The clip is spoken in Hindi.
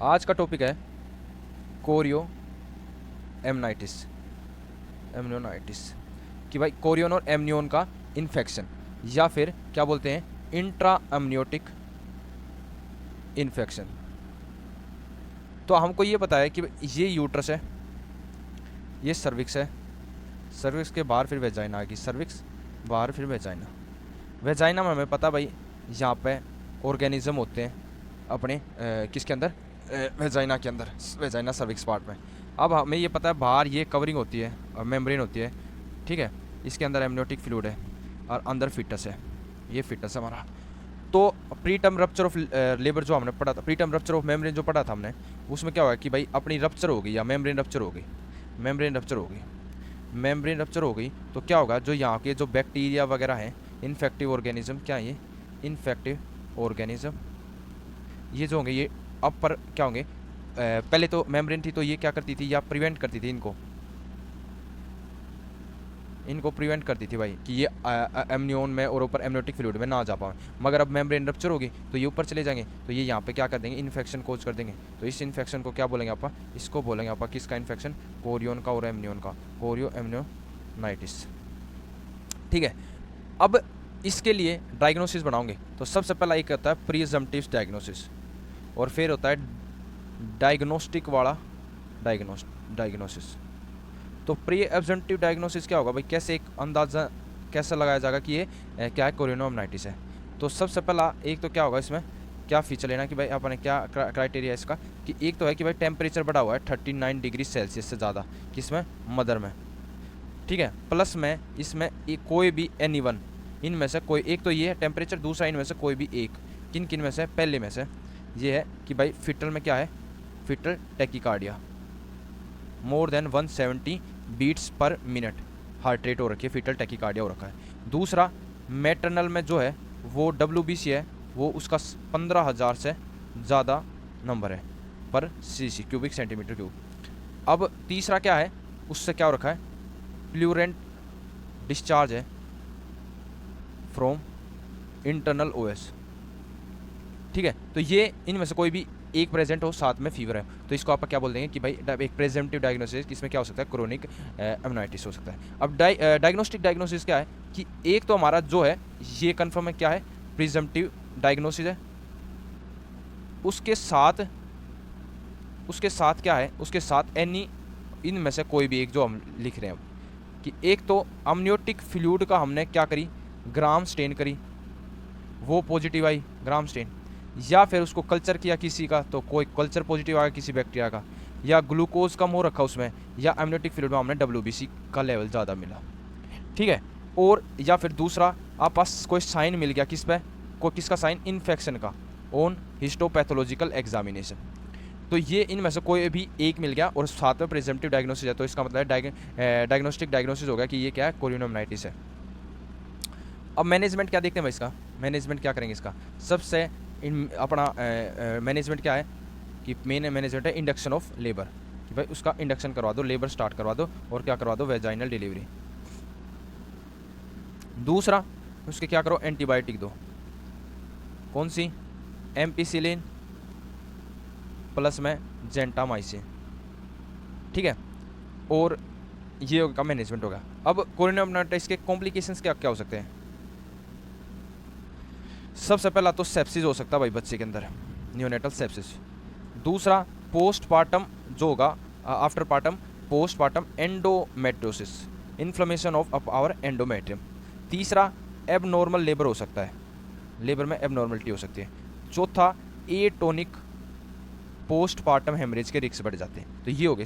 आज का टॉपिक है कोरियो एमनाइटिस एमनियोनाइटिस, कि भाई कोरियन और एमनियोन का इन्फेक्शन या फिर क्या बोलते हैं इंट्रा एमनियोटिक इन्फेक्शन। तो हमको ये पता है कि ये यूट्रस है, ये सर्विक्स है, सर्विक्स के बाहर फिर वेजाइना आएगी, सर्विक्स बाहर फिर वेजाइना। वेजाइना में हमें पता भाई यहाँ पे ऑर्गेनिज्म होते हैं अपने किसके अंदर, वेजाइना के अंदर, वेजाइना सर्विक्स पार्ट में। अब हमें ये पता है बाहर ये कवरिंग होती है और मेम्ब्रेन होती है, ठीक है। इसके अंदर एमनियोटिक फ्लूइड है और अंदर फिटस है, ये फिटस है हमारा। तो pre term rupture of labour जो हमने पढ़ा था, pre term rupture of membrane जो पढ़ा था हमने, उसमें क्या हुआ कि भाई अपनी रप्चर हो गई या मेम्ब्रेन रप्चर हो गई, मेम्ब्रेन रप्चर हो गई, मेम्ब्रेन रप्चर हो गई तो क्या होगा, जो यहाँ के जो बैक्टीरिया वगैरह हैं, इन्फेक्टिव ऑर्गेनिज्म, क्या है ये इन्फेक्टिव ऑर्गेनिज्म, ये जो होंगे ये अब पर क्या होंगे, पहले तो मेम्ब्रेन थी तो ये क्या करती थी या प्रिवेंट करती थी इनको प्रिवेंट करती थी भाई कि ये एमनियोन में और ऊपर एमनियोटिक फ्लूइड में ना जा पाए। मगर अब मेम्ब्रेन रप्चर होगी तो ये ऊपर चले जाएंगे तो ये यहाँ पे क्या कर देंगे, इन्फेक्शन कोज कर देंगे। तो इस इन्फेक्शन को क्या बोलेंगे आप, इसको बोलेंगे आप किसका इन्फेक्शन, कोरियन का और एमनियोन का, कोरियो एमनियोनाइटिस, ठीक है। अब इसके लिए डायग्नोसिस बनाओगे तो सबसे पहला एक होता है प्रीजम्पटिव डायग्नोसिस और फिर होता है डायग्नोस्टिक वाला डायग्नोसिस। तो प्री एब्जम्पटिव डायग्नोसिस क्या होगा भाई, कैसे एक अंदाज़ा कैसे लगाया जाएगा कि ये क्या है, कोरियन एमनाइटिस है। तो सबसे पहला एक तो क्या होगा, इसमें क्या फीचर लेना कि भाई अपने क्या क्राइटेरिया इसका, कि एक तो है कि भाई टेम्परेचर बढ़ा हुआ है 39 डिग्री सेल्सियस से ज़्यादा, किसमें, मदर में, ठीक है। प्लस में इसमें कोई भी एनीवन इनमें से कोई एक, तो ये है टेम्परेचर, दूसरा इनमें से कोई भी एक, किन किन में से, पहले में से ये है कि भाई फिटल में क्या है, fetal tachycardia more than 170 beats per minute heart rate हो रखी है, फिटल टैकीकार्डिया हो रखा है। दूसरा मैटरनल में जो है वो WBC है, वो उसका 15,000 से ज़्यादा नंबर है पर सीसी, क्यूबिक सेंटीमीटर क्यूब। अब तीसरा क्या है, उससे क्या हो रखा है, प्लूरेंट डिस्चार्ज है फ्रॉम इंटरनल OS, ठीक है। तो ये इनमें से कोई भी एक प्रेजेंट हो, साथ में फीवर है, तो इसको आप क्या बोल देंगे कि भाई एक प्रेजेंटिव डायग्नोसिस, इसमें क्या हो सकता है, क्रोनिक एमनाइटिस हो सकता है। अब डायग्नोस्टिक डायग्नोसिस क्या है कि एक तो हमारा जो है ये कंफर्म है क्या है, प्रिजम्पटिव डायग्नोसिस है, उसके साथ क्या है, उसके साथ एनी इनमें से कोई भी एक जो हम लिख रहे हैं कि एक तो अमनियोटिक फ्लूइड का हमने क्या करी, ग्राम स्टेन करी, वो पॉजिटिव आई ग्राम स्टेन, या फिर उसको कल्चर किया किसी का तो कोई कल्चर पॉजिटिव आ गया किसी बैक्टीरिया का, या ग्लूकोज कम हो रखा उसमें, या एमनियोटिक फ्लूइड में हमने WBC का लेवल ज़्यादा मिला, ठीक है। और या फिर दूसरा आप पास कोई साइन मिल गया, किस पे, कोई किसका साइन, इन्फेक्शन का, ऑन हिस्टोपैथोलॉजिकल एग्जामिनेशन। तो ये इनमें से कोई भी एक मिल गया और साथ में प्रिजम्पटिव डायग्नोसिस है, तो इसका मतलब डायग्नोस्टिक डायग्नोसिस हो गया कि ये क्या है, कोरियन एमनाइटिस है। अब मैनेजमेंट क्या देखते हैं भाई, इसका मैनेजमेंट क्या करेंगे, इसका सबसे अपना मैनेजमेंट क्या है कि मेन मैनेजमेंट है इंडक्शन ऑफ लेबर, कि भाई उसका इंडक्शन करवा दो, लेबर स्टार्ट करवा दो और क्या करवा दो, वेजाइनल डिलीवरी। दूसरा उसके क्या करो, एंटीबायोटिक दो, कौन सी, एम्पिसिलिन प्लस में जेंटामाइसिन, ठीक है। और ये होगा मैनेजमेंट होगा। अब कोरियन एमनाइटिस के कॉम्प्लिकेशंस क्या क्या हो सकते हैं, सबसे पहला तो सेप्सिस हो सकता है भाई बच्चे के अंदर, न्यूनेटल सेप्सिस। दूसरा पोस्टपार्टम जो होगा, after partum postpartum endometriosis, inflammation of our endometrium. तीसरा एबनॉर्मल लेबर हो सकता है, लेबर में एबनॉर्मलिटी हो सकती है। चौथा एटोनिक पोस्टपार्टम हेमरेज के रिस्क बढ़ जाते हैं। तो ये हो गए